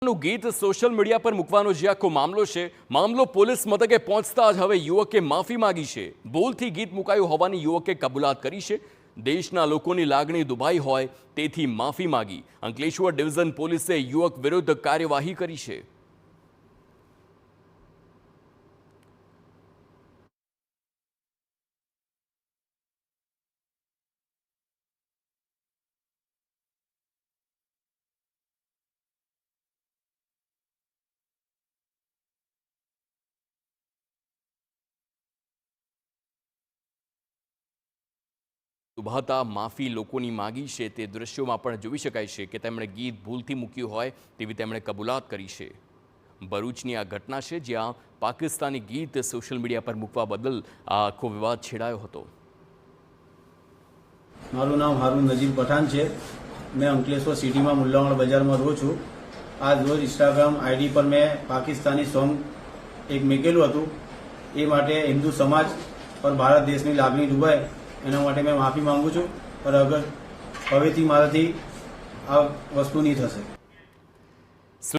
કબૂલાતનું ગીત social media પર મૂકવાનો જે આખો મામલો છે, મામલો પોલીસ મથકે પહોંચતા જ હવે યુવકે માફી માંગી છે। ભૂલથી ગીત મુકાયું હોવાની યુવકે કબૂલાત કરી છે। દેશના લોકોની લાગણી દુભાઈ હોય તેથી માફી માંગી। અંકલેશ્વર ડિવિઝન પોલીસે યુવક વિરુદ્ધ કાર્યવાહી કરી છે। દુભાતા માફી લોકોની માગી છે તે દૃશ્યોમાં પણ જોઈ શકાય છે કે તેમણે ગીત ભૂલથી મૂક્યું હોય તેવી તેમણે કબૂલાત કરી છે। ભરૂચની આ ઘટના છે જ્યાં પાકિસ્તાની ગીત સોશિયલ મીડિયા પર મૂકવા બદલ આ આખો વિવાદ છેડાયો હતો। મારું નામ હારૂન નજીબ પઠાણ છે। મેં અંકલેશ્વર સિટીમાં મુલ્લાવાડ બજારમાં રહું છું। આજ રોજ ઇન્સ્ટાગ્રામ આઈડી પર મેં પાકિસ્તાની સોંગ એક મૂકેલું હતું। એ માટે હિન્દુ સમાજ પર ભારત દેશની લાગણી ડૂબાય એના માટે મેં માફી માંગુ છું। પર અગર હવેથી મારાથી આ વસ્તુ નહીં થશે।